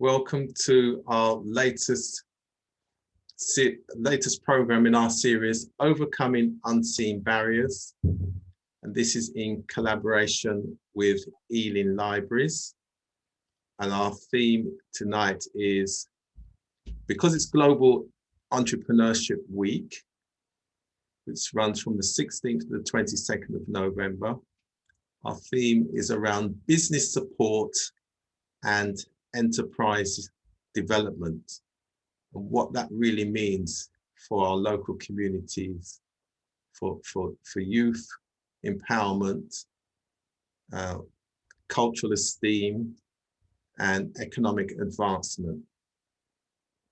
Welcome to our latest program in our series, Overcoming Unseen Barriers. And this is in collaboration with Ealing Libraries. And our theme tonight is, because it's Global Entrepreneurship Week, which runs from the 16th to the 22nd of November, our theme is around business support and enterprise development, and what that really means for our local communities, for youth empowerment, cultural esteem, and economic advancement.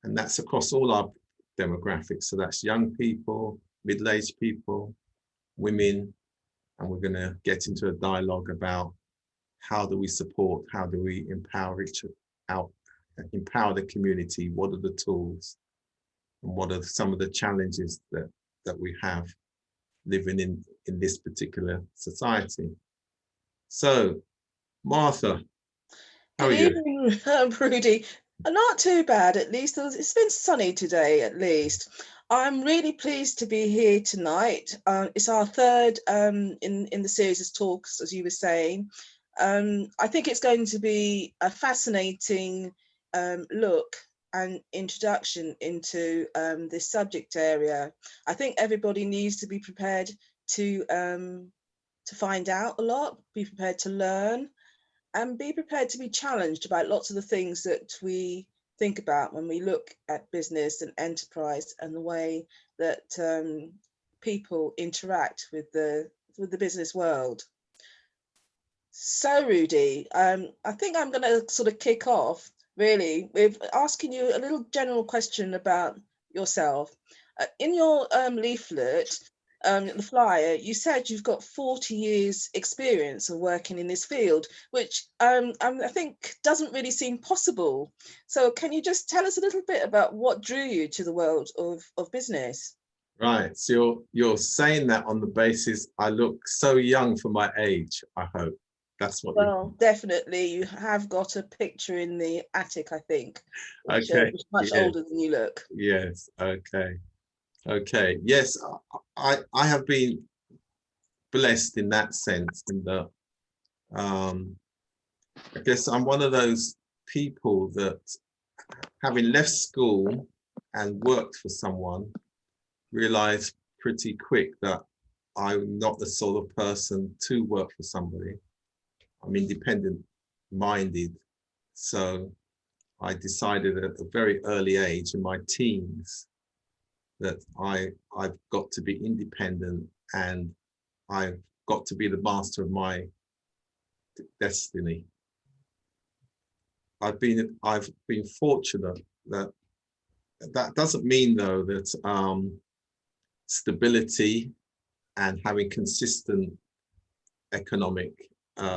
And that's across all our demographics. So that's young people, middle-aged people, women, and we're going to get into a dialogue about how do we support, how do we empower empower the community, what are the tools, and what are some of the challenges that we have living in this particular society. So, Martha, how are you? Good evening, Rudi. Not too bad, at least. It's been sunny today, at least. I'm really pleased to be here tonight. It's our third in the series of talks, as you were saying. I think it's going to be a fascinating look and introduction into this subject area. I think everybody needs to be prepared to find out a lot, be prepared to learn, and be prepared to be challenged about lots of the things that we think about when we look at business and enterprise and the way that people interact with the business world. So, Rudi, I think I'm going to sort of kick off really with asking you a little general question about yourself. In your leaflet, the flyer, you said you've got 40 years experience of working in this field, which I think doesn't really seem possible. So can you just tell us a little bit about what drew you to the world of business? Right, so you're saying that on the basis I look so young for my age, I hope. That's what. Well, definitely, you have got a picture in the attic, I think, which Okay. is much older than you look. Yes. Okay. Yes, I have been blessed in that sense, in that I guess I'm one of those people that, having left school and worked for someone, realized pretty quick that I'm not the sort of person to work for somebody. I'm independent minded. So I decided at a very early age in my teens that I've got to be independent and I've got to be the master of my destiny. I've been fortunate that doesn't mean though that stability and having consistent economic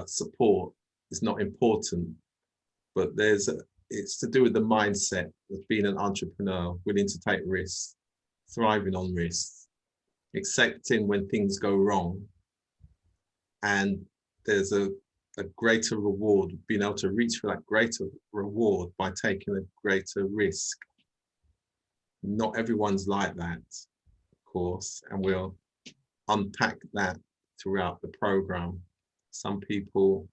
support is not important, but it's to do with the mindset of being an entrepreneur, willing to take risks, thriving on risks, accepting when things go wrong, and there's a greater reward, being able to reach for that greater reward by taking a greater risk. Not everyone's like that, of course, and we'll unpack that throughout the program. Some people,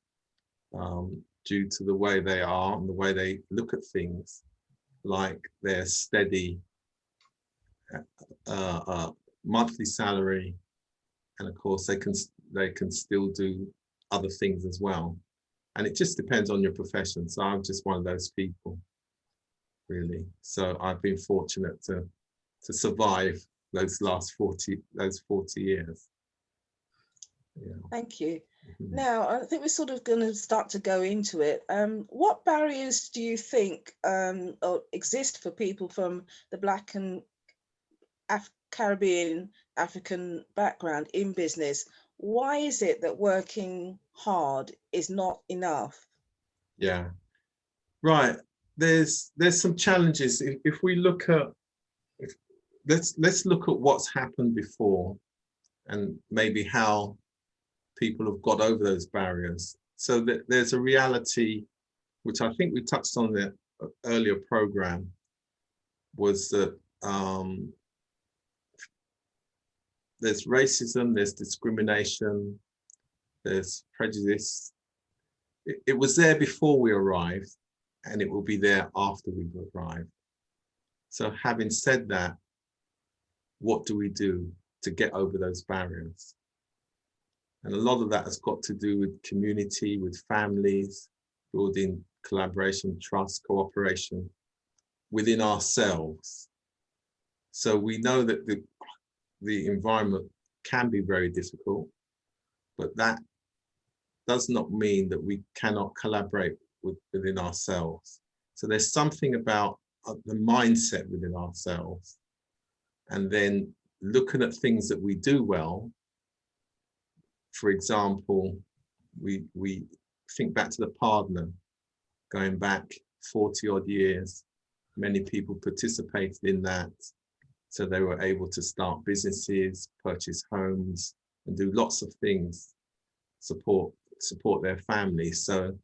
due to the way they are and the way they look at things, like their steady monthly salary, and of course they can still do other things as well. And it just depends on your profession. So I'm just one of those people, really. So I've been fortunate to survive those 40 years. Yeah. Thank you. Now, I think we're sort of going to start to go into it. What barriers do you think exist for people from the Black and Caribbean African background in business? Why is it that working hard is not enough? Yeah, right. There's some challenges. If we look at, let's look at what's happened before, and maybe how people have got over those barriers. So that there's a reality, which I think we touched on it earlier program was that there's racism, there's discrimination, there's prejudice. It was there before we arrived, and it will be there after we've arrived. So having said that, what do we do to get over those barriers? And a lot of that has got to do with community, with families, building collaboration, trust, cooperation within ourselves. So we know that the environment can be very difficult, but that does not mean that we cannot collaborate within ourselves. So there's something about the mindset within ourselves, and then looking at things that we do well. For example, we think back to the partner, going back 40 odd years, many people participated in that. So they were able to start businesses, purchase homes, and do lots of things, support their families. So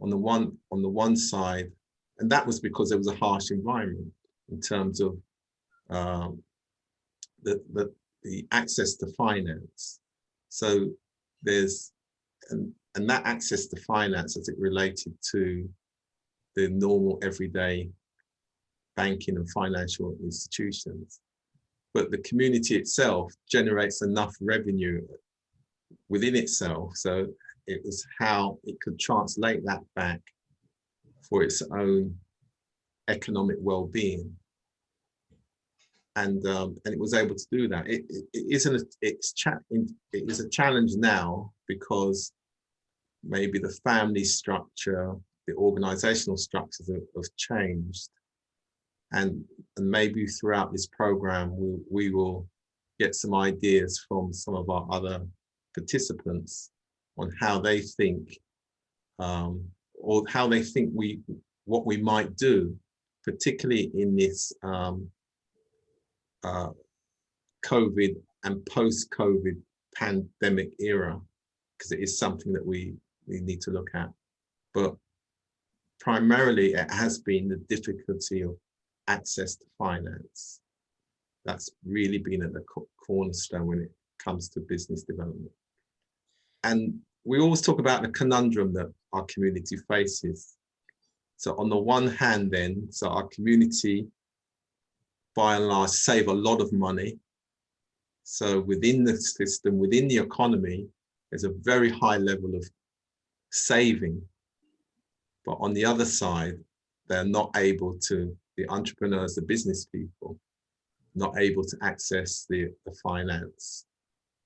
on the one side, and that was because there was a harsh environment in terms of the access to finance. So there's, and that access to finance as it related to the normal everyday banking and financial institutions. But the community itself generates enough revenue within itself. So it was how it could translate that back for its own economic well-being. And it was able to do that. It is a challenge now, because maybe the family structure, the organizational structures have changed. And maybe throughout this program, we will get some ideas from some of our other participants on how they think, or how they think what we might do, particularly in this COVID and post-COVID pandemic era, because it is something that we need to look at. But primarily, it has been the difficulty of access to finance. That's really been at the cornerstone when it comes to business development. And we always talk about the conundrum that our community faces. So on the one hand then, so our community, by and large, save a lot of money. So within the system, within the economy, there's a very high level of saving. But on the other side, they're not able to, the entrepreneurs, the business people, not able to access the finance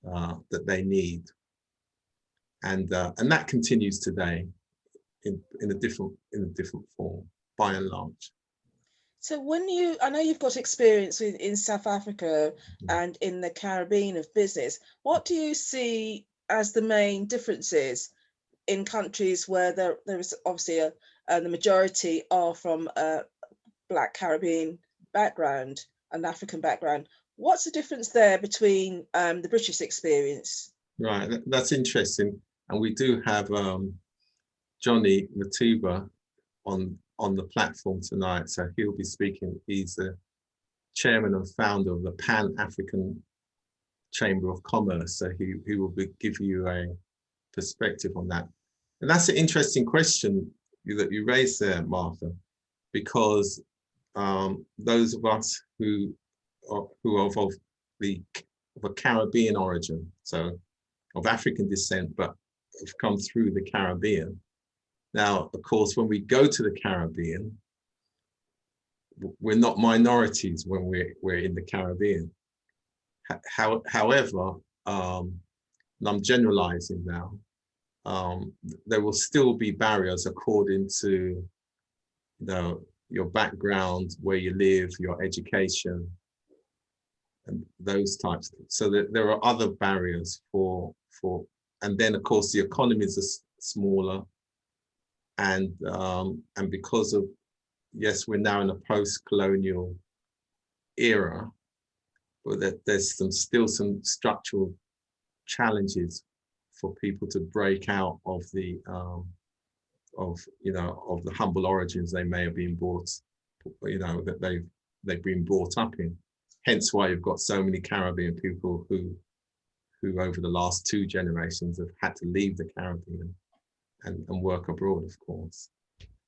that they need. And that continues today in a different form, by and large. So I know you've got experience in South Africa and in the Caribbean of business. What do you see as the main differences in countries where there is obviously the majority are from a Black Caribbean background and African background? What's the difference there between the British experience? Right, that's interesting. And we do have Johnny Matuba on the platform tonight, so he'll be speaking. He's the chairman and founder of the Pan-African Chamber of Commerce, so he will give you a perspective on that. And that's an interesting question that you raised there, Martha, because those of us who are of a Caribbean origin, so of African descent, but have come through the Caribbean. Now, of course, when we go to the Caribbean, we're not minorities when we're in the Caribbean. However, and I'm generalizing now, there will still be barriers according to your background, where you live, your education, and those types of things. So there are other barriers and then of course the economies are smaller, and because of, yes, we're now in a post-colonial era, but there's still some structural challenges for people to break out of the of the humble origins they may have been brought, that they've been brought up in. Hence why you've got so many Caribbean people who over the last 2 generations have had to leave the Caribbean and work abroad, of course.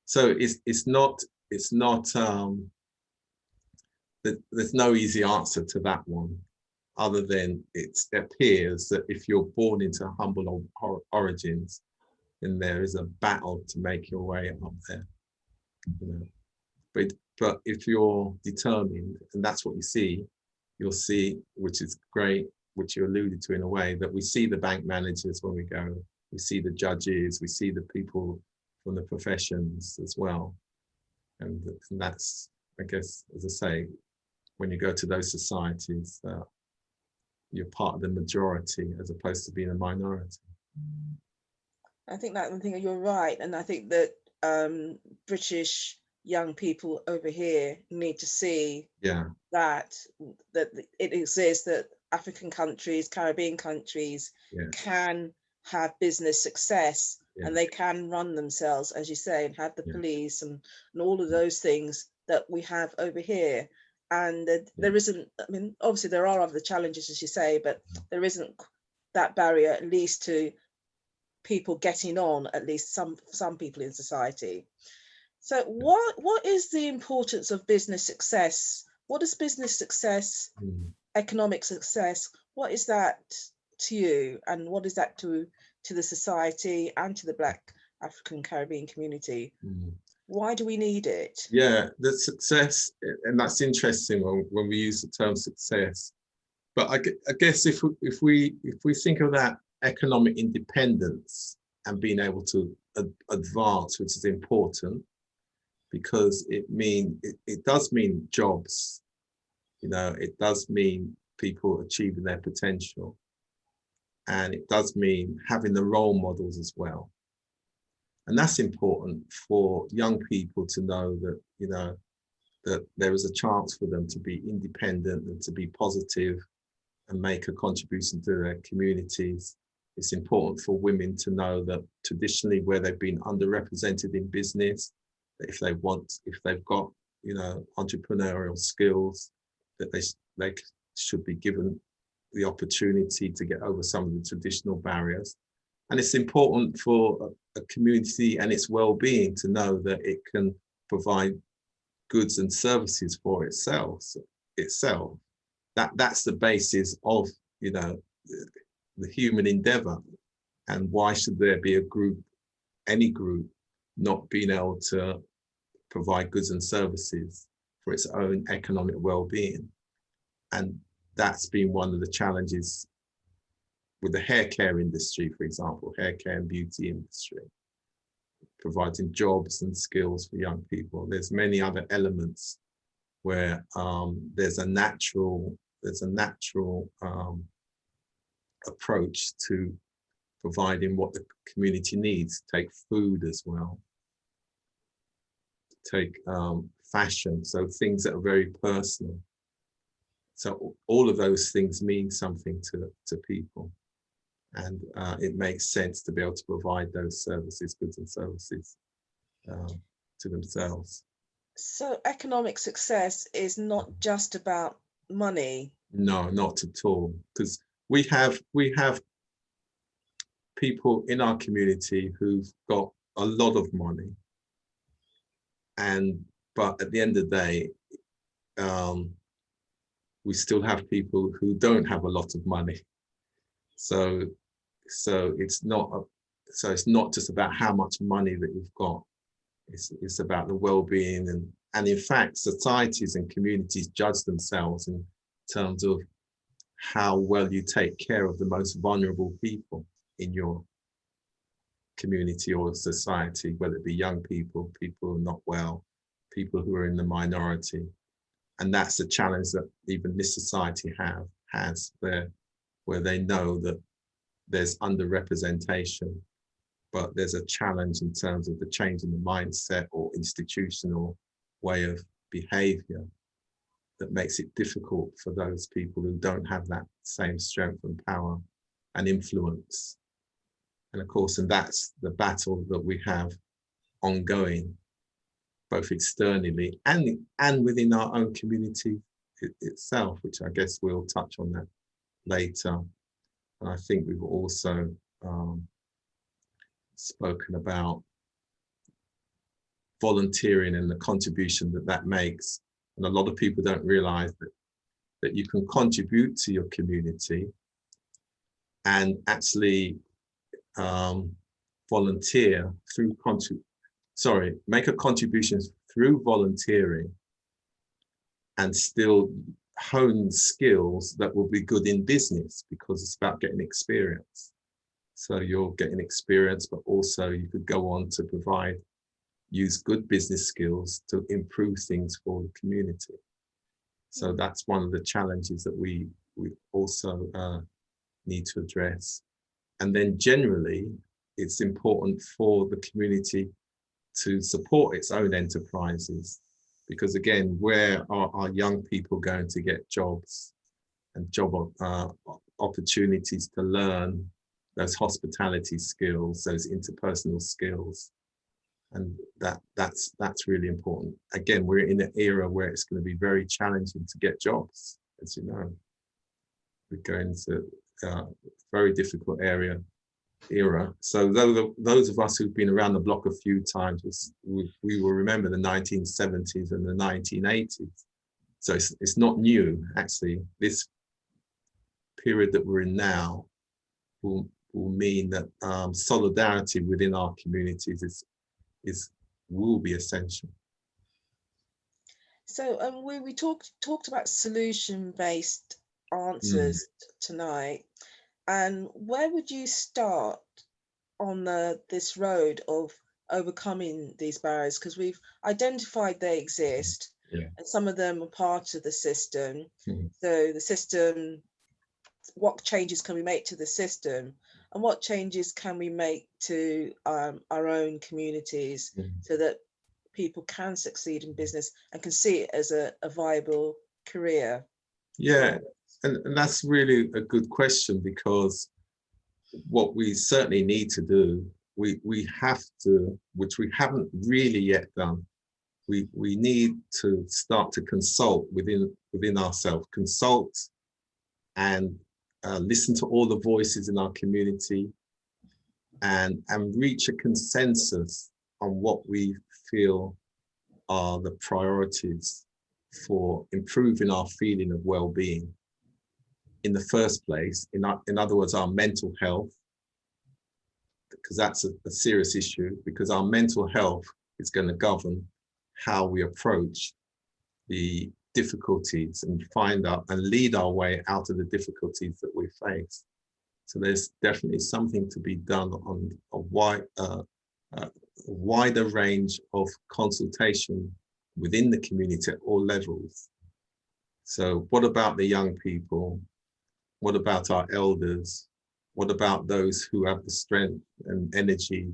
So it's not there's no easy answer to that one, other than it appears that if you're born into humble origins, then there is a battle to make your way up there. But if you're determined, and that's what you'll see, which is great, which you alluded to in a way, that we see the bank managers when we go, we see the judges, we see the people from the professions as well. And that's, I guess, as I say, when you go to those societies, you're part of the majority as opposed to being a minority. I think you're right. And I think that British young people over here need to see that it exists, that African countries, Caribbean countries can have business success and they can run themselves, as you say, and have the police and all of those things that we have over here. And there isn't, I mean, obviously there are other challenges, as you say, but there isn't that barrier, at least to people getting on, at least some people in society. So what is the importance of business success? What is business success, economic success? What is that to you? And what is that to the society and to the Black African Caribbean community? Why do we need it? Yeah, the success, and that's interesting when we use the term success. But I guess if we think of that economic independence and being able to advance, which is important, because it does mean jobs, it does mean people achieving their potential, and it does mean having the role models as well. And that's important for young people to know that, that there is a chance for them to be independent and to be positive and make a contribution to their communities. It's important for women to know that traditionally where they've been underrepresented in business, that if they've got, entrepreneurial skills, that they should be given the opportunity to get over some of the traditional barriers. And it's important for a community and its well-being to know that it can provide goods and services for itself. That's the basis of, the human endeavor. And why should there be any group, not being able to provide goods and services for its own economic well-being? And that's been one of the challenges with the hair care industry, for example, hair care and beauty industry, providing jobs and skills for young people. There's many other elements where there's a natural approach to providing what the community needs. Take food as well. Take fashion, so things that are very personal. So all of those things mean something to people. And it makes sense to be able to provide those services, goods and services to themselves. So economic success is not just about money. No, not at all. Because we have people in our community who've got a lot of money. But at the end of the day, we still have people who don't have a lot of money. So it's not just about how much money that you've got. It's about the well-being, and in fact, societies and communities judge themselves in terms of how well you take care of the most vulnerable people in your community or society, whether it be young people, people who are not well, people who are in the minority. And that's the challenge that even this society has where they know that there's underrepresentation, but there's a challenge in terms of the change in the mindset or institutional way of behavior that makes it difficult for those people who don't have that same strength and power and influence. And of course, and that's the battle that we have ongoing, both externally and within our own community itself, which I guess we'll touch on that later. And I think we've also spoken about volunteering and the contribution that that makes. And a lot of people don't realize that you can contribute to your community and actually volunteer through make a contribution through volunteering and still hone skills that will be good in business, because it's about getting experience. So you're getting experience, but also you could go on to use good business skills to improve things for the community. So that's one of the challenges that we also need to address. And then generally, it's important for the community to support its own enterprises, because again, where are our young people going to get jobs and job opportunities to learn those hospitality skills, those interpersonal skills? And that's really important. Again, we're in an era where it's going to be very challenging to get jobs, as you know. We're going to a very difficult era. So those of us who've been around the block a few times, we will remember the 1970s and the 1980s. So it's not new, actually. This period that we're in now will mean that solidarity within our communities will be essential. So we talked about solution-based answers tonight, and where would you start on this road of overcoming these barriers? Because we've identified they exist, and some of them are part of the system. So the system, what changes can we make to the system, and what changes can we make to our own communities so that people can succeed in business and can see it as a viable career? Yeah, and that's really a good question, because what we certainly need to do, we have to, which we haven't really yet done, we need to start to consult within ourselves, consult and listen to all the voices in our community and reach a consensus on what we feel are the priorities for improving our feeling of well-being in the first place. In other words, our mental health, because that's a serious issue, because our mental health is going to govern how we approach the difficulties and find out and lead our way out of the difficulties that we face. So there's definitely something to be done on a wider range of consultation within the community at all levels. So what about the young people? What about our elders? What about those who have the strength and energy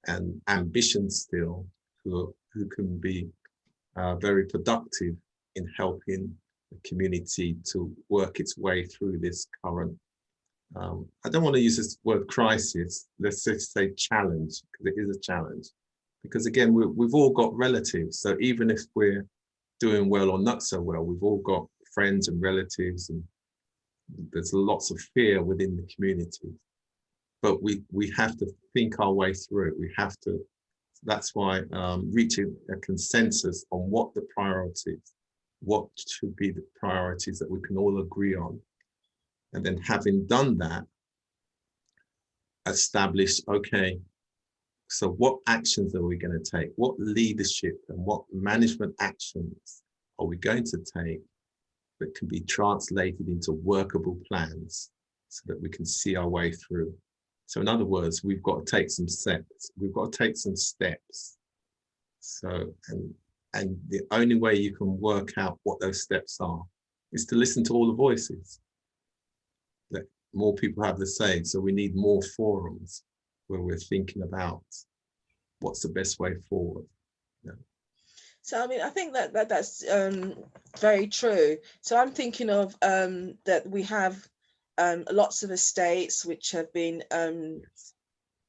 and ambition still, who can be very productive in helping the community to work its way through this current, I don't want to use this word crisis, let's just say challenge, because it is a challenge. Because again, we've all got relatives. So even if we're doing well or not so well, we've all got friends and relatives, and there's lots of fear within the community. But we have to think our way through it. We have to, that's why reaching a consensus on what the priorities, what should be the priorities that we can all agree on. And then having done that, establish, okay, so what actions are we going to take? What leadership and what management actions are we going to take that can be translated into workable plans so that we can see our way through? So in other words, we've got to take some steps. We've got to take some steps. So, and the only way you can work out what those steps are is to listen to all the voices that more people have to say. So we need more forums where we're thinking about what's the best way forward. Yeah. So I mean, I think that's very true. So I'm thinking of that we have lots of estates which have been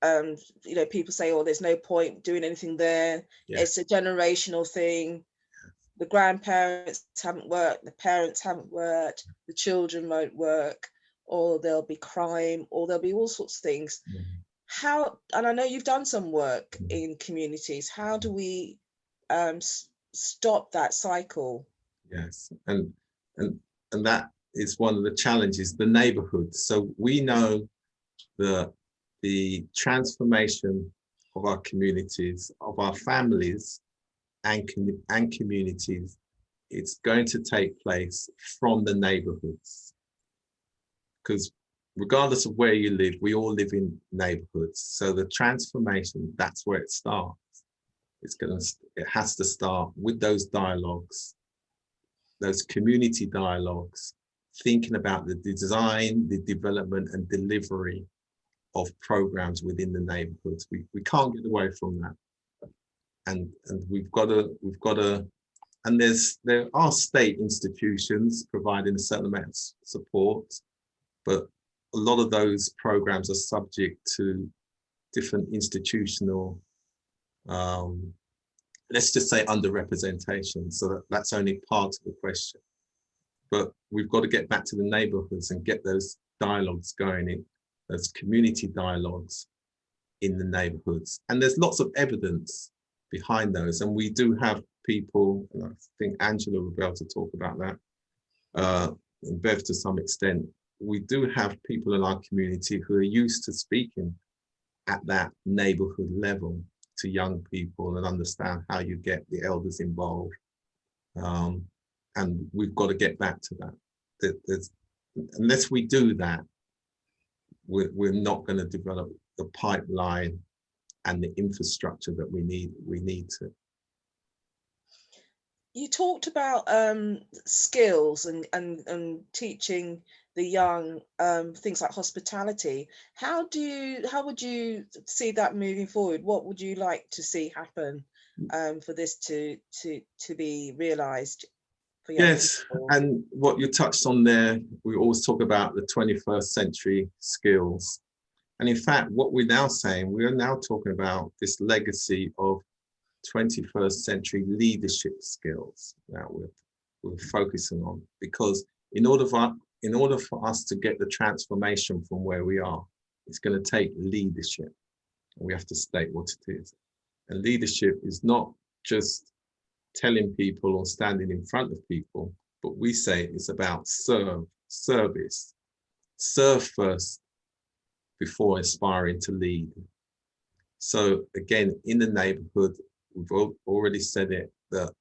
you know, people say, oh, there's no point doing anything there. Yeah. It's a generational thing. The grandparents haven't worked, the parents haven't worked, the children won't work, or there'll be crime, or there'll be all sorts of things. How, and I know you've done some work in communities, how do we stop that cycle? Yes, and that is one of the challenges, the neighborhoods. So we know the transformation of our communities, of our families and communities, it's going to take place from the neighborhoods. Because regardless of where you live, we all live in neighborhoods. So the transformation, that's where it starts. It has to start with those dialogues, those community dialogues, thinking about the design, the development and delivery of programs within the neighborhoods. We can't get away from that. And we've got to, and there are state institutions providing a certain amount of support, but a lot of those programs are subject to different institutional, let's just say underrepresentation. So that's only part of the question. But we've got to get back to the neighborhoods and get those dialogues going, in those community dialogues in the neighborhoods. And there's lots of evidence behind those. And we do have people, and I think Angela will be able to talk about that, and Bev to some extent. We do have people in our community who are used to speaking at that neighborhood level to young people and understand how you get the elders involved. And we've got to get back to that. Unless we do that, we're not going to develop the pipeline and the infrastructure that we need to. You talked about skills and teaching the young things like hospitality. How would you see that moving forward? What would you like to see happen for this to be realized for young people? And what you touched on there, we always talk about the 21st century skills. And in fact, what we're now saying, we are now talking about this legacy of 21st century leadership skills that we're focusing on, because in order for us to get the transformation from where we are, it's going to take leadership. We have to state what it is. And leadership is not just telling people or standing in front of people, but we say it's about service, serve first before aspiring to lead. So again, in the neighborhood, we've already said it, that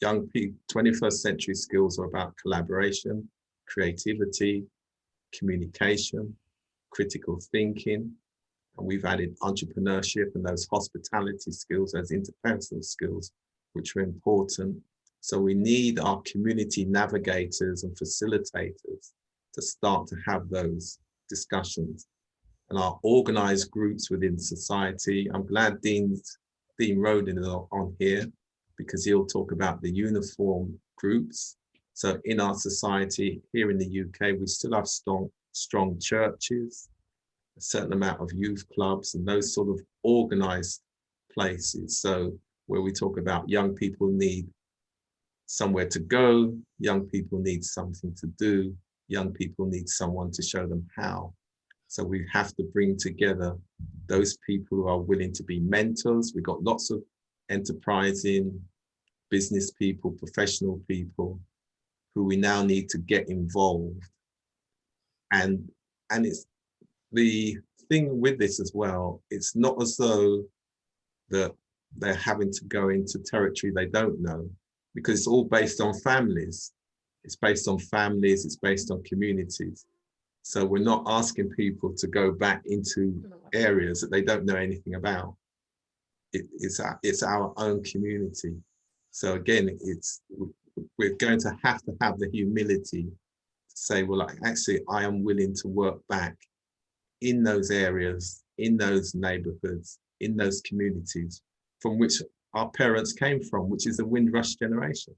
young people, 21st century skills are about collaboration, creativity, communication, critical thinking, and we've added entrepreneurship and those hospitality skills as interpersonal skills, which are important. So we need our community navigators and facilitators to start to have those discussions. And our organized groups within society. I'm glad Dean Rudi is on here, because he'll talk about the uniform groups. So in our society here in the UK, we still have strong churches, a certain amount of youth clubs and those sort of organized places. So where we talk about young people need somewhere to go, young people need something to do, young people need someone to show them how. So we have to bring together those people who are willing to be mentors. We've got lots of enterprising business people, professional people who we now need to get involved. And it's the thing with this as well, it's not as though that they're having to go into territory they don't know, because it's all based on families. It's based on families, it's based on communities. So we're not asking people to go back into areas that they don't know anything about. It's our own community. So again, we're going to have the humility to say, well, actually, I am willing to work back in those areas, in those neighborhoods, in those communities from which our parents came from, which is the Windrush generation.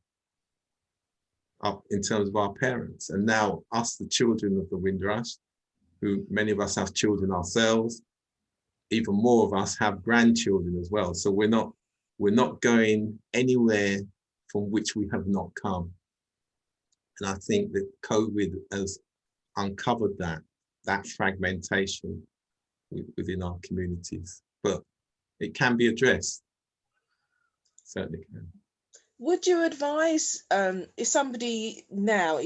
In terms of our parents, and now us, the children of the Windrush, who many of us have children ourselves, even more of us have grandchildren as well. So we're not going anywhere from which we have not come. And I think that COVID has uncovered that fragmentation within our communities, but it can be addressed. Certainly can. Would you advise if somebody now,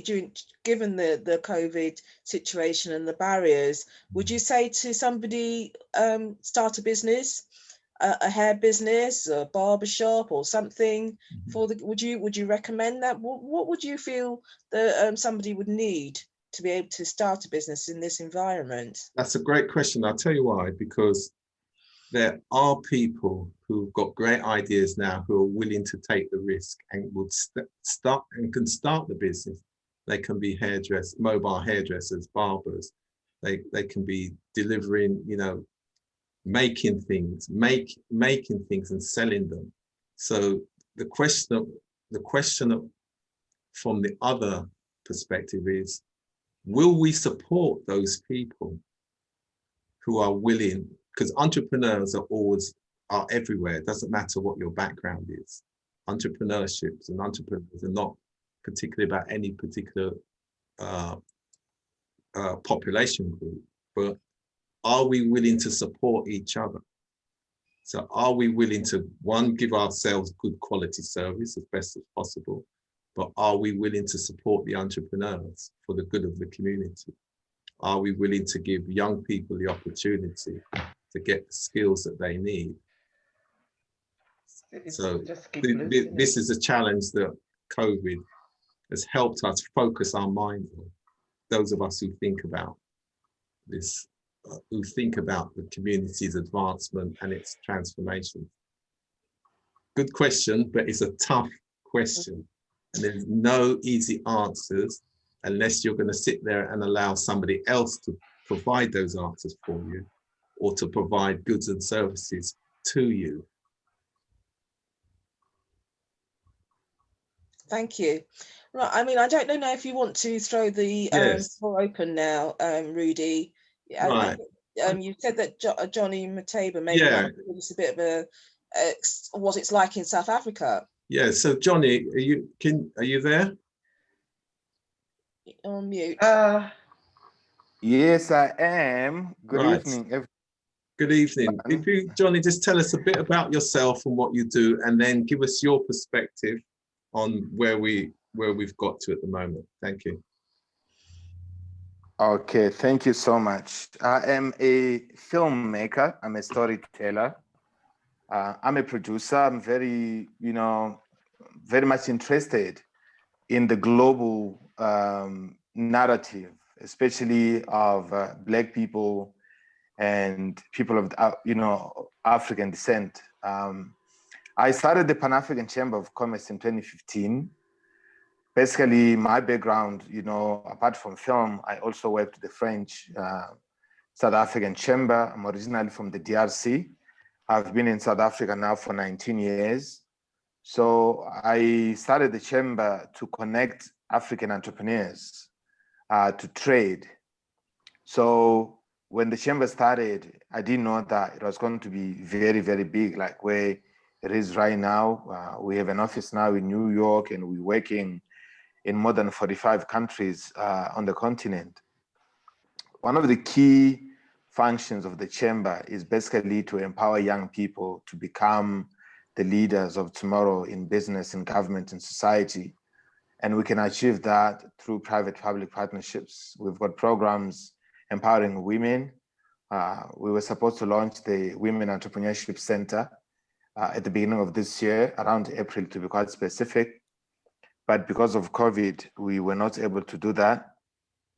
given the COVID situation and the barriers, would you say to somebody start a business, a hair business, a barber shop, or something? Would you recommend that? What would you feel that somebody would need to be able to start a business in this environment? That's a great question. I'll tell you why, because there are people who've got great ideas now who are willing to take the risk and would can start the business. They can be mobile hairdressers, barbers. They can be delivering, making things and selling them. So the question from the other perspective is, will we support those people who are willing? Because entrepreneurs are everywhere. It doesn't matter what your background is. Entrepreneurships and entrepreneurs are not particularly about any particular population group, but are we willing to support each other? So are we willing to, one, give ourselves good quality service as best as possible, but are we willing to support the entrepreneurs for the good of the community? Are we willing to give young people the opportunity to get the skills that they need? So this is a challenge that COVID has helped us focus our minds on. Those of us who think about this, who think about the community's advancement and its transformation. Good question, but it's a tough question. And there's no easy answers unless you're going to sit there and allow somebody else to provide those answers for you, or to provide goods and services to you. Thank you. Right, I mean, I don't know if you want to throw the floor open now, Rudi. Right. You said that Johnny Mateba maybe give us a bit of what it's like in South Africa. Yeah. So Johnny, are you there? On mute. Yes, I am. Good evening. Good evening. If you, Johnny, just tell us a bit about yourself and what you do, and then give us your perspective on where we've got to at the moment. Thank you. Okay, thank you so much. I am a filmmaker. I'm a storyteller. I'm a producer. I'm very much interested in the global narrative, especially of Black people and people of African descent. I started the Pan-African Chamber of Commerce in 2015. Basically, my background, apart from film, I also worked with the French South African Chamber. I'm originally from the DRC. I've been in South Africa now for 19 years. So I started the chamber to connect African entrepreneurs to trade. So when the chamber started, I didn't know that it was going to be very, very big, like where it is right now. We have an office now in New York, and we're working in more than 45 countries on the continent. One of the key functions of the chamber is basically to empower young people to become the leaders of tomorrow in business, in government, and society. And we can achieve that through private-public partnerships. We've got programs empowering women. We were supposed to launch the Women Entrepreneurship Center at the beginning of this year, around April to be quite specific. But because of COVID, we were not able to do that.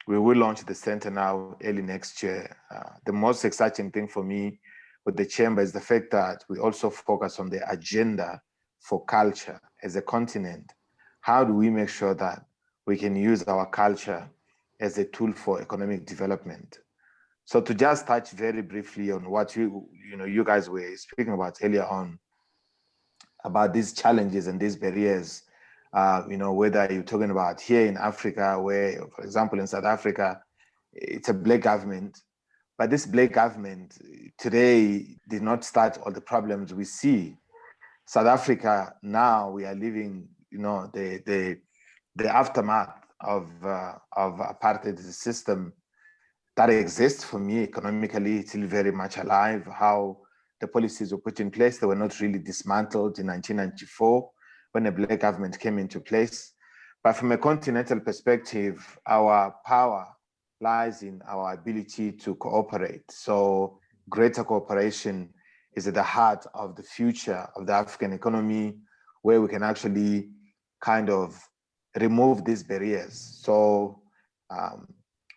We will launch the center now early next year. The most exciting thing for me with the chamber is the fact that we also focus on the agenda for culture as a continent. How do we make sure that we can use our culture as a tool for economic development? So to just touch very briefly on what you guys were speaking about earlier on, about these challenges and these barriers, whether you're talking about here in Africa, where, for example, in South Africa, it's a Black government, But this Blair government today did not start all the problems we see. South Africa, now we are living, the aftermath of apartheid system that exists. For me, economically, it's still very much alive. How the policies were put in place, they were not really dismantled in 1994 when the Blair government came into place. But from a continental perspective, our power lies in our ability to cooperate. So greater cooperation is at the heart of the future of the African economy, where we can actually kind of remove these barriers. So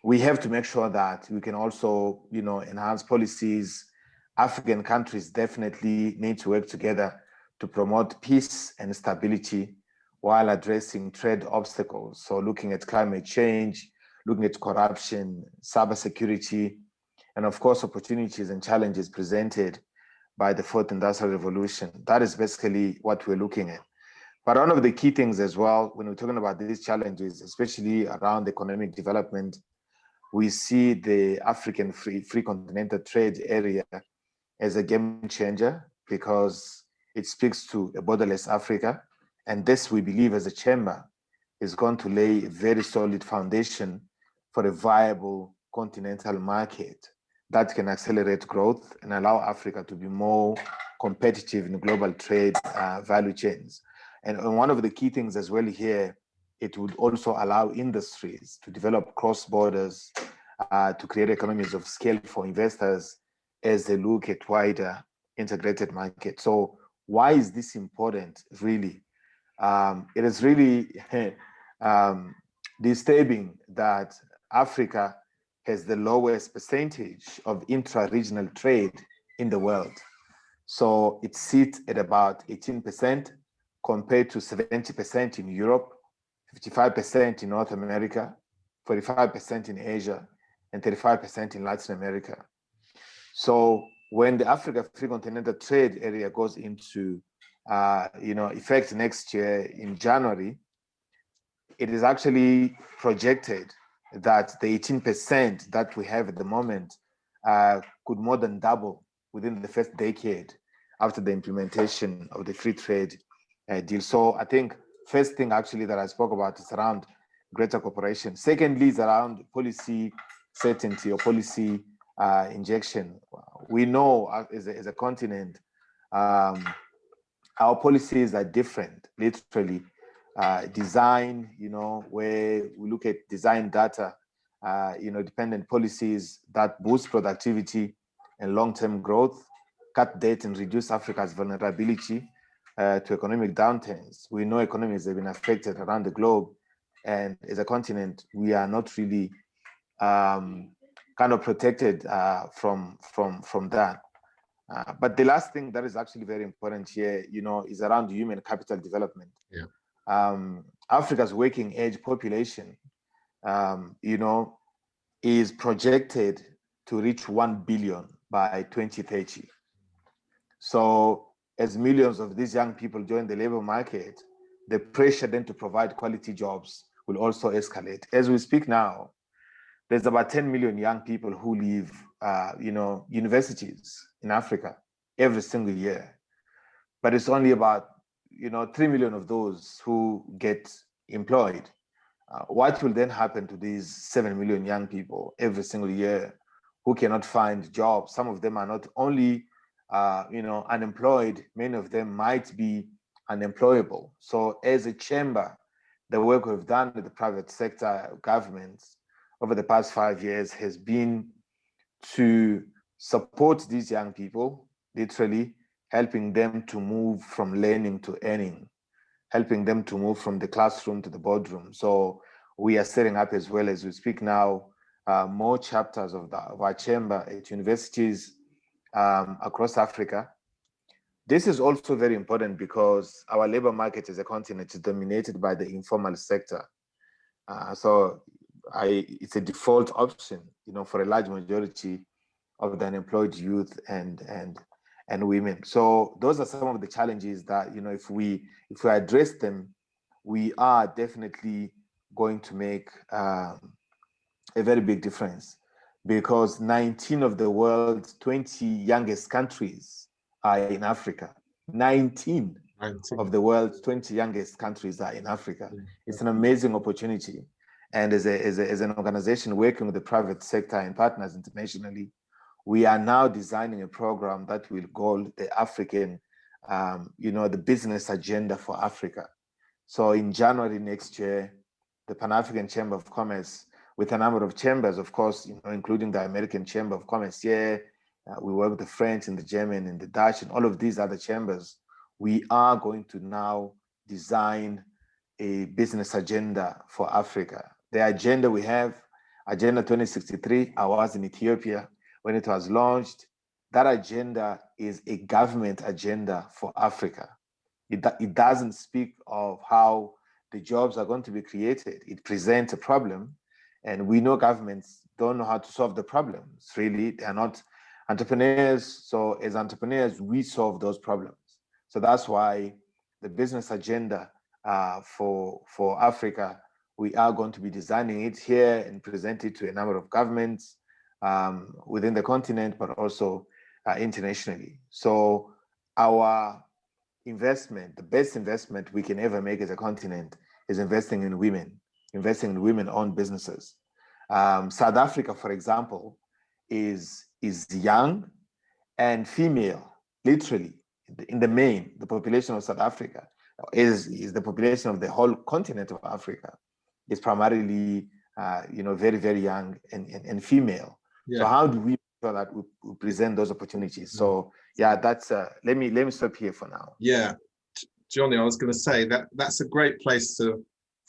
we have to make sure that we can also, enhance policies. African countries definitely need to work together to promote peace and stability while addressing trade obstacles. So looking at climate change, looking at corruption, cybersecurity, and of course, opportunities and challenges presented by the fourth industrial revolution. That is basically what we're looking at. But one of the key things as well, when we're talking about these challenges, especially around economic development, we see the African free continental trade area as a game changer because it speaks to a borderless Africa. And this, we believe, as a chamber, is going to lay a very solid foundation for a viable continental market that can accelerate growth and allow Africa to be more competitive in global trade value chains. And one of the key things as well here, it would also allow industries to develop cross borders, to create economies of scale for investors as they look at wider integrated markets. So why is this important, really? It is really disturbing that Africa has the lowest percentage of intra-regional trade in the world. So it sits at about 18% compared to 70% in Europe, 55% in North America, 45% in Asia, and 35% in Latin America. So when the Africa Free Continental Trade Area goes into effect next year in January, it is actually projected that the 18% that we have at the moment could more than double within the first decade after the implementation of the free trade deal. So I think first thing actually that I spoke about is around greater cooperation. Secondly, is around policy certainty or policy injection. We know as a continent, our policies are different, literally. Design, where we look at design data, dependent policies that boost productivity and long-term growth, cut debt and reduce Africa's vulnerability to economic downturns. We know economies have been affected around the globe, and as a continent, we are not really kind of protected from that. But the last thing that is actually very important here, is around human capital development. Yeah. Africa's working age population, is projected to reach 1 billion by 2030. So as millions of these young people join the labor market, the pressure then to provide quality jobs will also escalate. As we speak now, there's about 10 million young people who leave, universities in Africa every single year. But it's only about 3 million of those who get employed. What will then happen to these 7 million young people every single year who cannot find jobs? Some of them are not only unemployed, many of them might be unemployable. So as a chamber, the work we've done with the private sector governments over the past 5 years has been to support these young people, literally helping them to move from learning to earning, helping them to move from the classroom to the boardroom. So we are setting up, as well as we speak now, more chapters of our chamber at universities across Africa. This is also very important because our labor market as a continent is dominated by the informal sector. So it's a default option, for a large majority of the unemployed youth and women. So those are some of the challenges that, if we address them, we are definitely going to make a very big difference. because 19 of the world's 20 youngest countries are in Africa. 19 of the world's 20 youngest countries are in Africa. It's an amazing opportunity. And as an organization working with the private sector and partners internationally, we are now designing a program that will call the African, the business agenda for Africa. So in January next year, the Pan-African Chamber of Commerce, with a number of chambers, of course, including the American Chamber of Commerce here, we work with the French and the German and the Dutch and all of these other chambers. We are going to now design a business agenda for Africa. The agenda we have, Agenda 2063, I was in Ethiopia when it was launched. That agenda is a government agenda for Africa. It doesn't speak of how the jobs are going to be created. It presents a problem, and we know governments don't know how to solve the problems. Really, they're not entrepreneurs. So as entrepreneurs, we solve those problems. So that's why the business agenda for Africa, we are going to be designing it here and present it to a number of governments within the continent, but also internationally. So our investment, the best investment we can ever make as a continent is investing in women-owned businesses. South Africa, for example, is young and female, literally. In the main, the population of South Africa is the population of the whole continent of Africa. It's primarily, very, very young and female. Yeah. So how do we ensure that we present those opportunities? So yeah, that's let me stop here for now. Yeah, Johnny, I was going to say that's a great place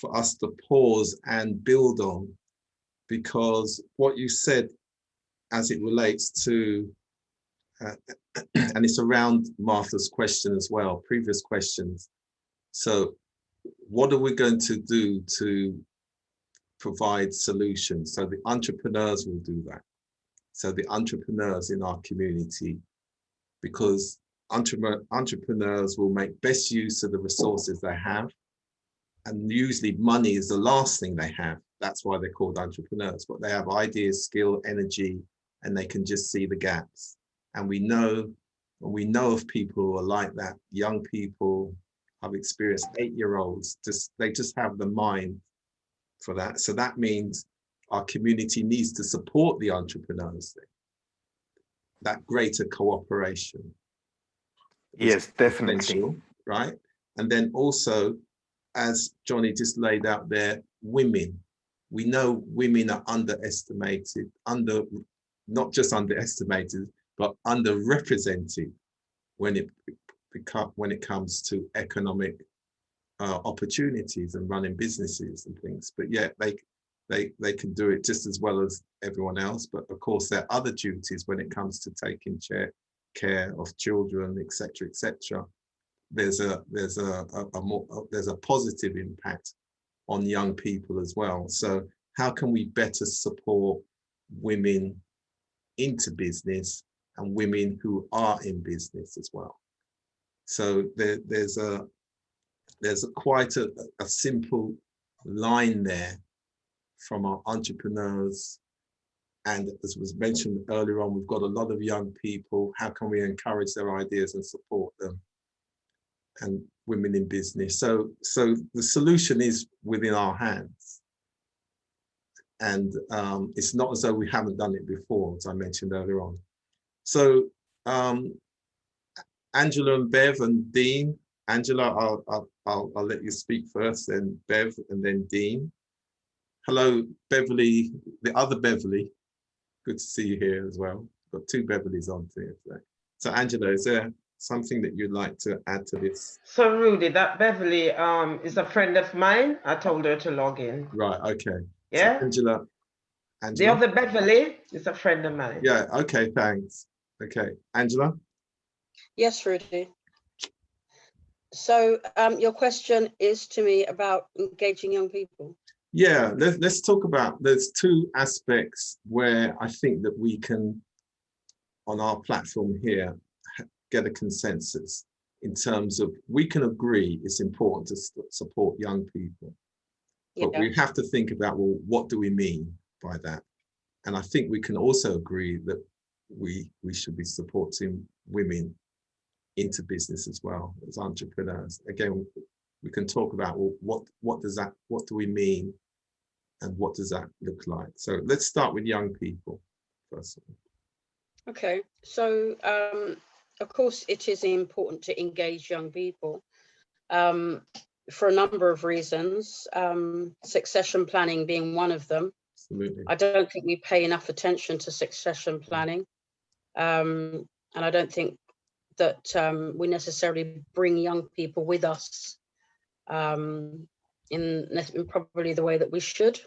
for us to pause and build on, because what you said as it relates to and it's around Martha's question as well, previous questions. So what are we going to do to provide solutions? So the entrepreneurs will do that. So the entrepreneurs in our community, because entrepreneurs will make best use of the resources they have. And usually money is the last thing they have. That's why they're called entrepreneurs, but they have ideas, skill, energy, and they can just see the gaps. And we know of people who are like that. Young people, I've experienced 8-year-olds, they just have the mind for that. So that means our community needs to support the entrepreneurs, that greater cooperation. Yes, definitely. Right? And then also, as Johnny just laid out there, women. We know women are underestimated, not just underestimated, but underrepresented when it comes to economic opportunities and running businesses and things. But yeah, they can do it just as well as everyone else. But of course, there are other duties when it comes to taking care of children, etc., etc. There's a positive impact on young people as well. So how can we better support women into business and women who are in business as well? So there's quite a simple line there from our entrepreneurs. And as was mentioned earlier on, we've got a lot of young people. How can we encourage their ideas and support them? And women in business. So the solution is within our hands. And it's not as though we haven't done it before, as I mentioned earlier on. So Angela and Bev and Dean. Angela, I'll let you speak first, then Bev, and then Dean. Hello, Beverly, the other Beverly. Good to see you here as well. Got 2 Beverlys on here today. So Angela, is there something that you'd like to add to this? So Rudi, that Beverly is a friend of mine. I told her to log in. Right, okay. Yeah. So Angela. The other Beverly is a friend of mine. Yeah, okay, thanks. Okay, Angela? Yes, Rudi. So your question is to me about engaging young people. Yeah, let's talk about, there's 2 aspects where I think that we can, on our platform here, get a consensus in terms of, we can agree it's important to support young people, but we have to think about, well, what do we mean by that? And I think we can also agree that we should be supporting women into business as well as entrepreneurs. Again, we can talk about, well, what do we mean, and what does that look like? So let's start with young people first of all. Okay, so of course it is important to engage young people for a number of reasons, succession planning being one of them. Absolutely. I don't think we pay enough attention to succession planning, and I don't think that we necessarily bring young people with us in probably the way that we should.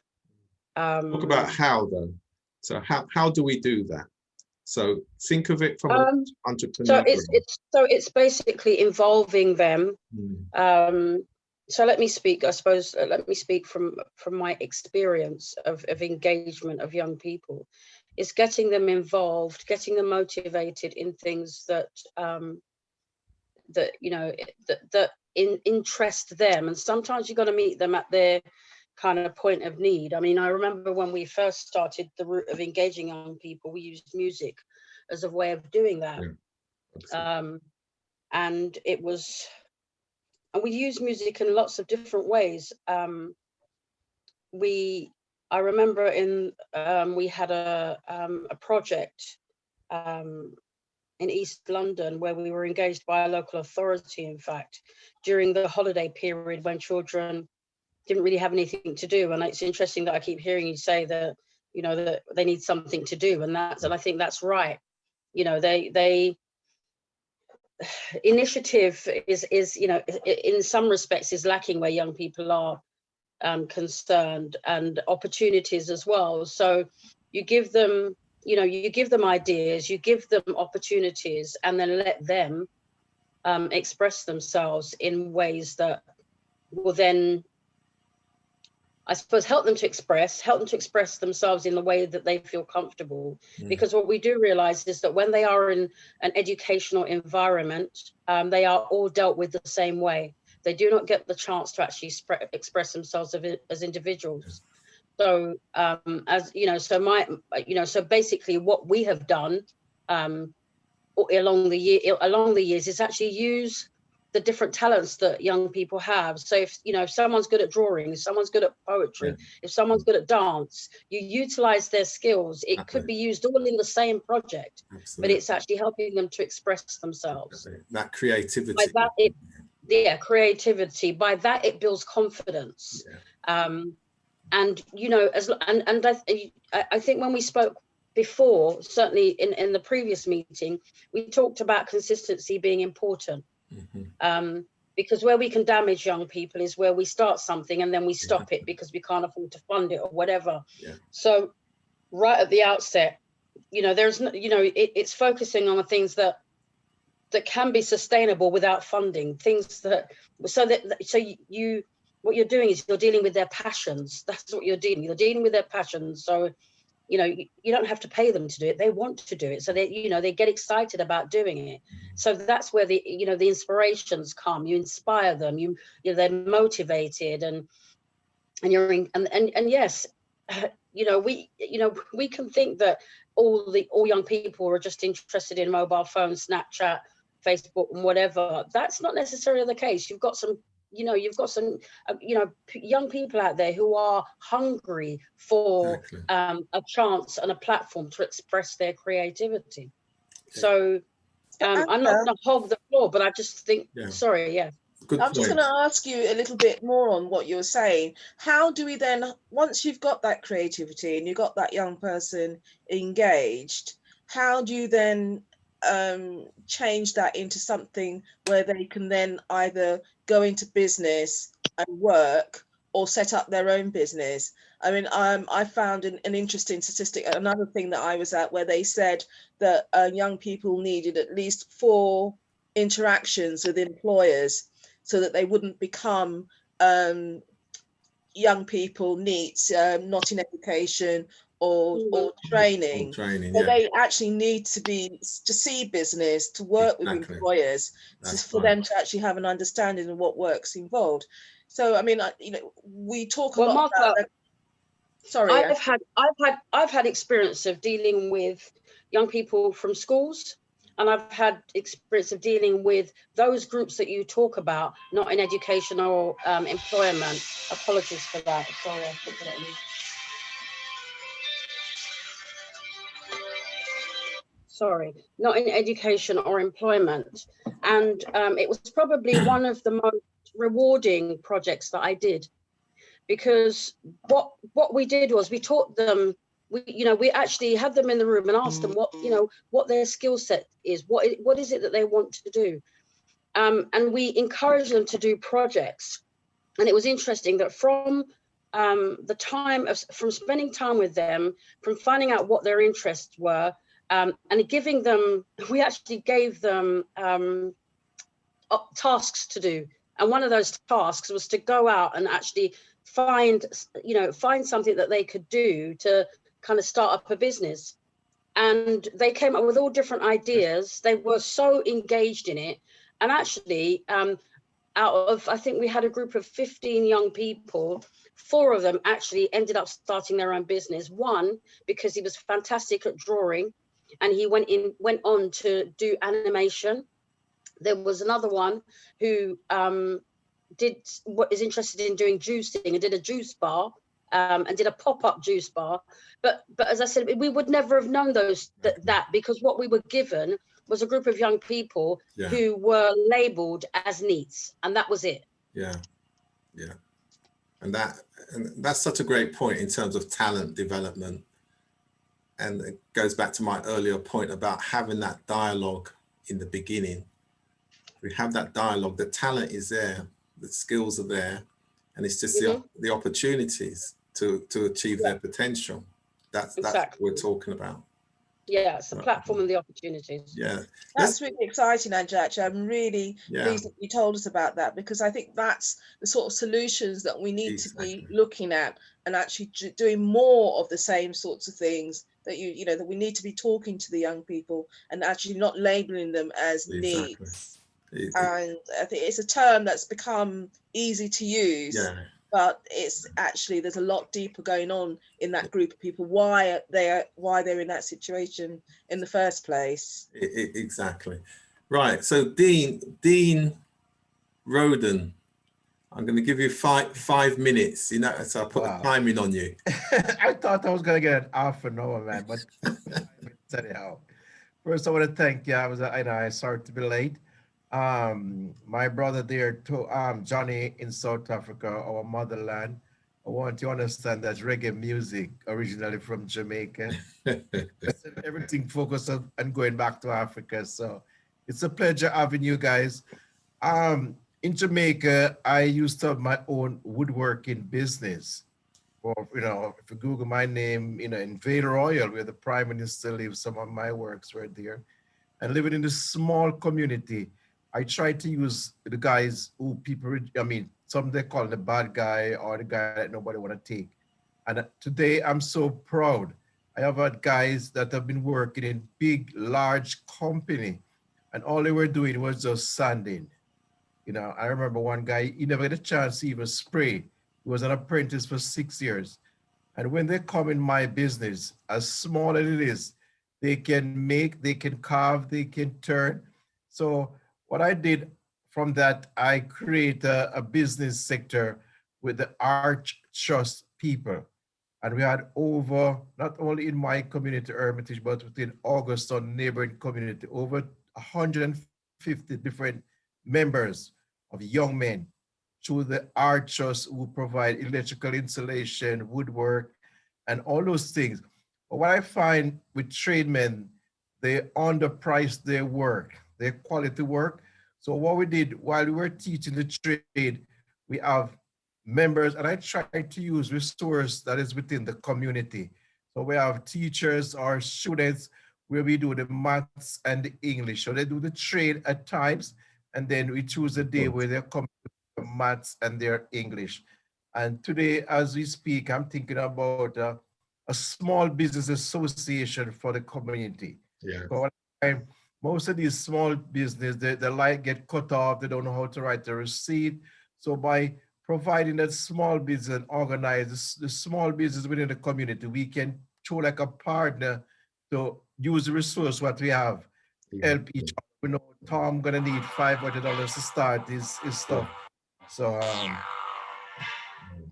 Talk about how though. So how do we do that? So think of it from an entrepreneur. So it's basically involving them. So let me speak, I suppose, let me speak from my experience of engagement of young people. It's getting them involved, getting them motivated in things that interest them. And sometimes you've got to meet them at their kind of point of need. I mean, I remember when we first started the route of engaging young people, we used music as a way of doing that. And it was, and we use music in lots of different ways. I remember we had a project in East London where we were engaged by a local authority, in fact, during the holiday period when children didn't really have anything to do. And it's interesting that I keep hearing you say that, that they need something to do, and I think that's right. Initiative is in some respects is lacking where young people are concerned, and opportunities as well. So you give them, you give them ideas, you give them opportunities, and then let them express themselves in ways that will then, I suppose, help them to express themselves in the way that they feel comfortable. Because what we do realize is that when they are in an educational environment, they are all dealt with the same way. They do not get the chance to actually express themselves as individuals. So, so basically what we have done along the years is actually use the different talents that young people have. So if someone's good at drawing, if someone's good at poetry, if someone's good at dance, you utilize their skills. It could be used all in the same project, but it's actually helping them to express themselves. That creativity. By that, creativity. By that, it builds confidence. And I think when we spoke before, certainly in the previous meeting, we talked about consistency being important. Because where we can damage young people is where we start something and then we stop it because we can't afford to fund it or whatever. So right at the outset, there's it's focusing on the things that can be sustainable without funding, things that what you're doing is you're dealing with their passions. That's what you're dealing with their passions. So you don't have to pay them to do it. They want to do it. So they get excited about doing it. So that's where the inspirations come. You inspire them, they're motivated, and yes, we can think that all young people are just interested in mobile phones, Snapchat, Facebook, and whatever. That's not necessarily the case. You've got some young people out there who are hungry for a chance and a platform to express their creativity. So I'm not going to hog the floor, but I just think, sorry, yeah. I'm just going to ask you a little bit more on what you're saying. How do we then, once you've got that creativity and you've got that young person engaged, how do you then change that into something where they can then either go into business and work or set up their own business? I mean, I found an interesting statistic, another thing that I was at, where they said that young people needed at least 4 interactions with employers so that they wouldn't become young people neets, not in education or training. So they actually need to see business, to work with employers, for them to actually have an understanding of what work's involved. So I mean, we talk a lot about that. Sorry. I've had experience of dealing with young people from schools, and I've had experience of dealing with those groups that you talk about, not in education or employment. Apologies for that. Sorry, I put that in. Sorry, not in education or employment. And it was probably one of the most rewarding projects that I did, because what we did was we taught them, we actually had them in the room and asked them what their skill set is, what is it that they want to do. And we encouraged them to do projects. And it was interesting that from from spending time with them, from finding out what their interests were, and giving them, we actually gave them tasks to do. And one of those tasks was to go out and actually find something that they could do to kind of start up a business. And they came up with all different ideas. They were so engaged in it. And actually, out of, I think we had a group of 15 young people, 4 of them actually ended up starting their own business. One, because he was fantastic at drawing, and he went on to do animation. There was another one who is interested in doing juicing and did a juice bar, and did a pop-up juice bar. But as I said, we would never have known that because what we were given was a group of young people who were labeled as neats, and that was it. Yeah. And that's such a great point in terms of talent development. And it goes back to my earlier point about having that dialogue in the beginning. We have that dialogue, the talent is there, the skills are there, and it's just the opportunities to achieve their potential. That's what we're talking about. Yeah, it's the platform and the opportunities. Yeah. That's really exciting, Angela. Actually, I'm really pleased that you told us about that, because I think that's the sort of solutions that we need to be looking at, and actually doing more of the same sorts of things that that we need to be talking to the young people and actually not labeling them as needs. And I think it's a term that's become easy to use. But it's actually, there's a lot deeper going on in that group of people, why they're in that situation in the first place. Exactly. Right. So Dean Roden, I'm going to give you five minutes, so I put the timing on you. I thought I was going to get an half an hour, man, but anyhow. First, I want to thank you. I sorry to be late. My brother there, Johnny in South Africa, our motherland. I want you to understand that reggae music originally from Jamaica. Everything focused on going back to Africa. So it's a pleasure having you guys. In Jamaica, I used to have my own woodworking business. Or, if you Google my name, in Vader Oil, where the Prime Minister lives, some of my works were there. And living in this small community, I try to use the guys who some they call the bad guy or the guy that nobody want to take. And today I'm so proud. I have had guys that have been working in big, large company, and all they were doing was just sanding. I remember one guy, he never had a chance to even spray. He was an apprentice for 6 years. And when they come in my business, as small as it is, they can make, they can carve, they can turn. So what I did from that, I create a business sector with the Arch Trust people. And we had over, not only in my community, Hermitage, but within Auguston neighboring community, over 150 different members of young men through the Arch Trust who provide electrical installation, woodwork, and all those things. But what I find with tradesmen, they underprice their work, their quality work. So what we did while we were teaching the trade, we have members, and I try to use resource that is within the community. So we have teachers or students where we do the maths and the English. So they do the trade at times, and then we choose a day where they come to the maths and their English. And today, as we speak, I'm thinking about a small business association for the community. But most of these small business, the light get cut off, they don't know how to write the receipt. So by providing that small business and organize the small business within the community. We can show like a partner to use the resource what we have, help each other. We know Tom gonna need $500 to start his stuff. So thank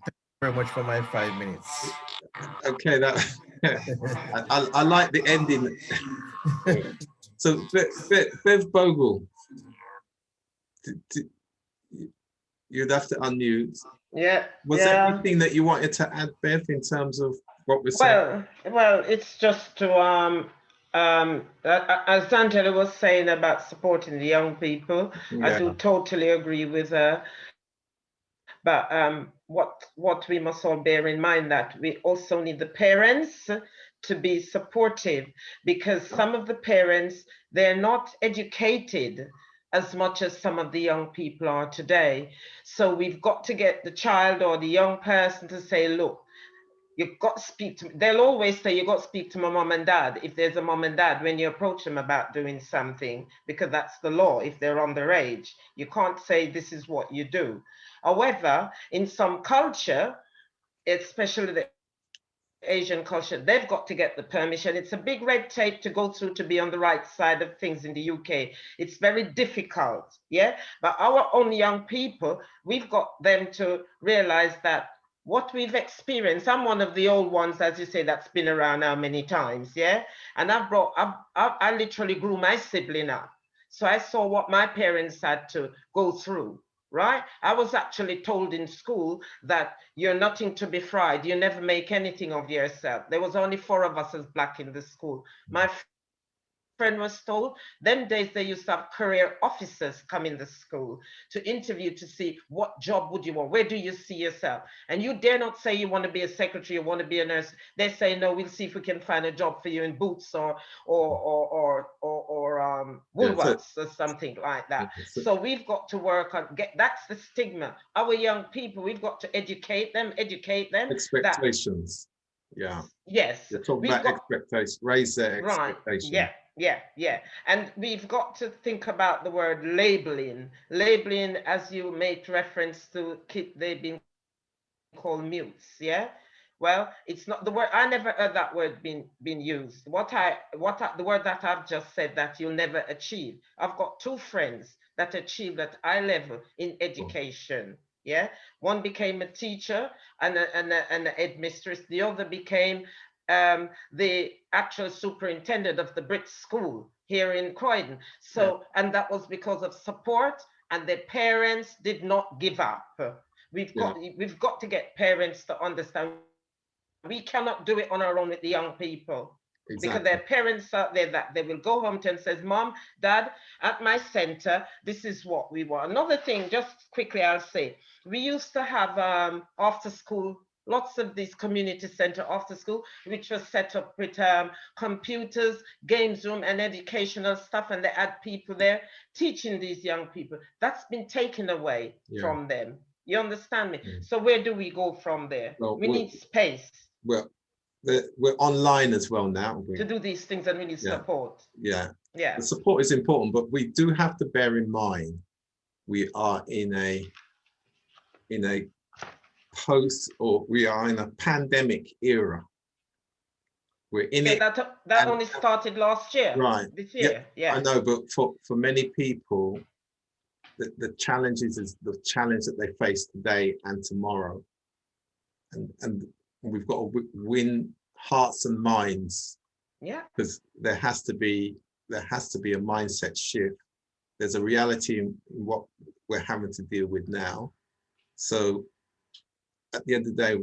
you very much for my 5 minutes. Okay, that I like the ending. So Bev Bogle, you'd have to unmute. Yeah. Was there anything that you wanted to add, Bev, in terms of what we're saying? Well, it's just to as Angela was saying about supporting the young people, I do totally agree with her. But what we must all bear in mind that we also need the parents to be supportive, because some of the parents, they're not educated as much as some of the young people are today. So we've got to get the child or the young person to say, look, you've got to speak to, they'll always say you've got to speak to my mom and dad, if there's a mom and dad, when you approach them about doing something, because that's the law if they're underage. You can't say this is what you do. However, in some culture, especially the Asian culture, they've got to get the permission. It's a big red tape to go through to be on the right side of things in the UK. It's very difficult, yeah? But our own young people, we've got them to realize that what we've experienced, I'm one of the old ones, as you say, that's been around how many times, yeah? And I literally grew my sibling up. So I saw what my parents had to go through, right? I was actually told in school that you're nothing to be fried. You never make anything of yourself. There was only 4 of us as black in the school. My friend was told, them days they used to have career officers come in the school to interview to see what job would you want, where do you see yourself, and you dare not say you want to be a secretary, you want to be a nurse. They say no, we'll see if we can find a job for you in Boots or Woolworths or something like that. So we've got to work on that's the stigma. Our young people, we've got to educate them. Expectations. Yes. You're talking about expectations, raise their expectations. Right. Yeah. And we've got to think about the word labeling. Labeling, as you made reference to, they've been called mutes, yeah? Well, it's not the word, I never heard that word being used. The word that I've just said that you'll never achieve. I've got 2 friends that achieved at eye level in education. Yeah, one became a teacher and an headmistress. The other became the actual superintendent of the Brit School here in Croydon. So, and that was because of support, and their parents did not give up. We've got to get parents to understand we cannot do it on our own with the young people. Exactly. Because their parents out there that they will go home to and says, Mom, Dad, at my center, this is what we want. Another thing, just quickly, I'll say, we used to have after school, lots of these community center after school, which was set up with computers, games room, and educational stuff, and they had people there teaching these young people. That's been taken away from them. You understand me? So where do we go from there? Well, we need space. Well, we're online as well now. To do these things, and we need support. Yeah. The support is important, but we do have to bear in mind we are in a we are in a pandemic era. We're in it. That only started last year. Right. This year. Yeah. I know, but for many people, the challenge is the challenge that they face today and tomorrow. And we've got to win hearts and minds. Yeah. Because there has to be a mindset shift. There's a reality in what we're having to deal with now. So at the end of the day,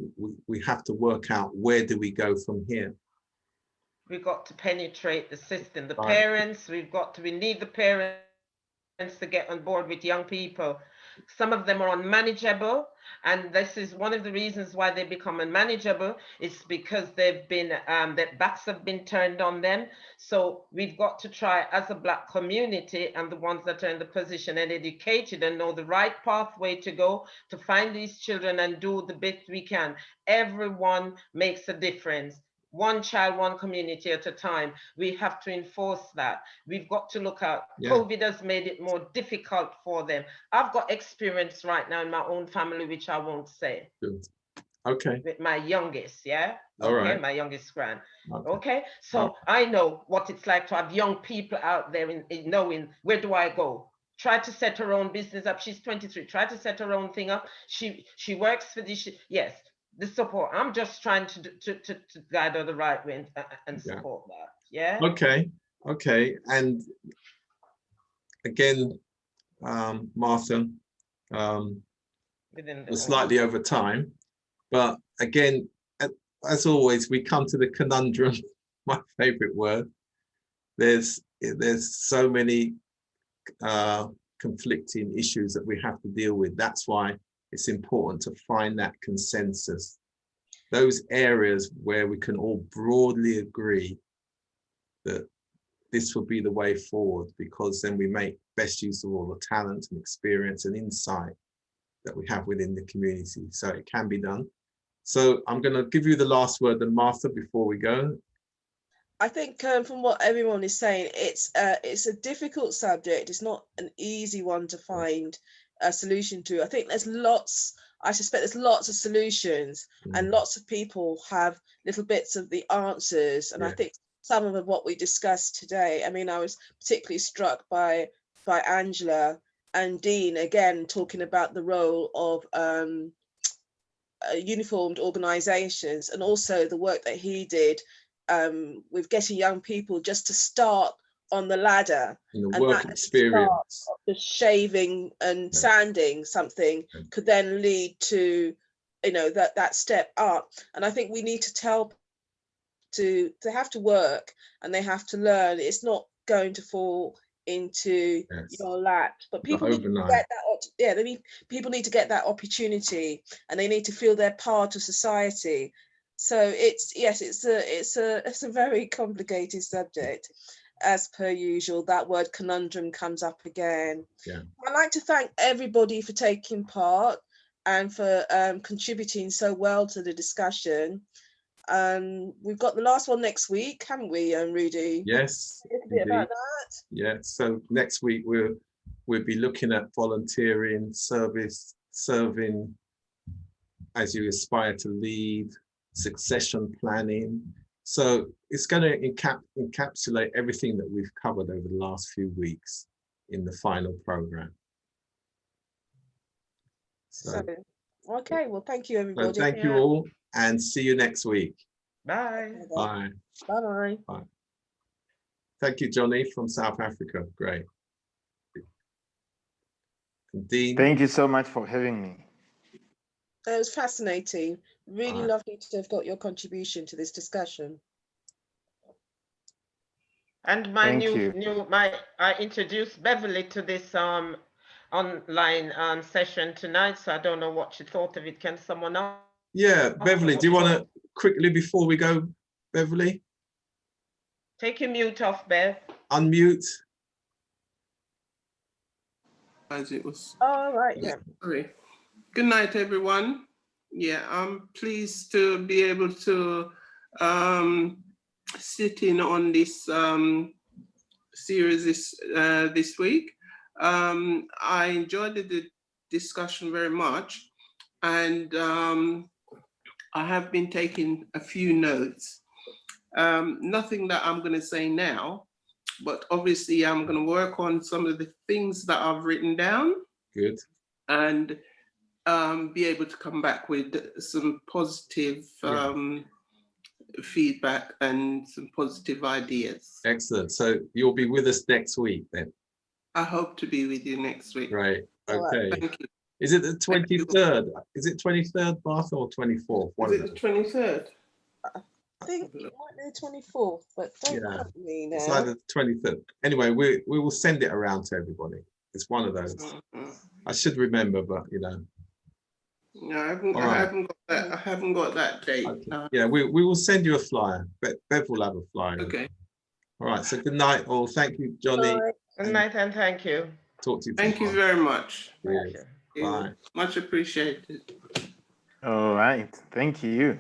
we have to work out, where do we go from here? We've got to penetrate the system. The parents, we need the parents to get on board with young people. Some of them are unmanageable, and this is one of the reasons why they become unmanageable. It's because they've been their backs have been turned on them. So we've got to try, as a Black community and the ones that are in the position and educated and know the right pathway to go to find these children and do the best we can. Everyone makes a difference. one child, one community at a time. We have to enforce that. We've got to look out. Yeah. COVID has made it more difficult for them. I've got experience right now in my own family, which I won't say. Good. Okay. With my youngest, yeah? All okay, right. my youngest grand. Okay. Okay, so I know what it's like to have young people out there in knowing, where do I go? Try to set her own business up. She's 23. Try to set her own thing up. She works for this. Yes, the support. I'm just trying to guide her the right way and support that. Yeah. Okay. Okay. And again, Martha, we're slightly over time, but again, as always, we come to the conundrum. My favorite word. There's so many conflicting issues that we have to deal with. That's why it's important to find that consensus, those areas where we can all broadly agree that this will be the way forward, because then we make best use of all the talent and experience and insight that we have within the community. So it can be done. So I'm going to give you the last word then, Martha, before we go. I think from what everyone is saying, it's a difficult subject. It's not an easy one to find a solution to. I think I suspect there's lots of solutions, and lots of people have little bits of the answers. And I think some of what we discussed today, I mean, I was particularly struck by Angela and Dean, again, talking about the role of uniformed organizations, and also the work that he did with getting young people just to start on the ladder, and work experience. The shaving and sanding something could then lead to, you know, that step up. And I think we need to tell they have to work and they have to learn. It's not going to fall into your lap, but people need to get that. People need to get that opportunity, and they need to feel they're part of society. So it's a very complicated subject, as per usual. That word conundrum comes up again. I'd like to thank everybody for taking part and for contributing so well to the discussion. We've got the last one next week, haven't we, Rudi? Yes. A bit about that. Yeah. So next week we'll be looking at volunteering, serving as you aspire to lead, succession planning. So it's going to encapsulate everything that we've covered over the last few weeks in the final program. So okay, well, thank you, everybody. So thank you all, and see you next week. Bye. Bye. Bye. Bye. Thank you, Johnny from South Africa. Great. Dean. Thank you so much for having me. It was fascinating. Really lovely to have got your contribution to this discussion. And I introduced Beverly to this online session tonight, so I don't know what she thought of it. Can someone else? Yeah, Beverly, do you want to quickly, before we go, Beverly? Take your mute off, Bev. Unmute. As it was. All right, yeah. Sorry. Good night, everyone. Yeah, I'm pleased to be able to sit in on this series this week. I enjoyed the discussion very much, and I have been taking a few notes. Nothing that I'm going to say now, but obviously I'm going to work on some of the things that I've written down. Good. And be able to come back with some positive feedback and some positive ideas. Excellent. So you'll be with us next week then? I hope to be with you next week. Right. Okay. Thank you. Is it the 23rd? Is it 23rd, Martha, or 24th? Is it the 23rd? I think it might be the 24th, but don't quote me now. It's either the 23rd. Anyway, we will send it around to everybody. It's one of those. I should remember, but you know. No, I haven't got that date. Okay. Yeah, we will send you a flyer. Bev will have a flyer. Okay. All right. So good night, all. Thank you, Johnny. Bye. Good night, and thank you. Talk to you. Thank you very much. Bye. Much appreciated. All right. Thank you.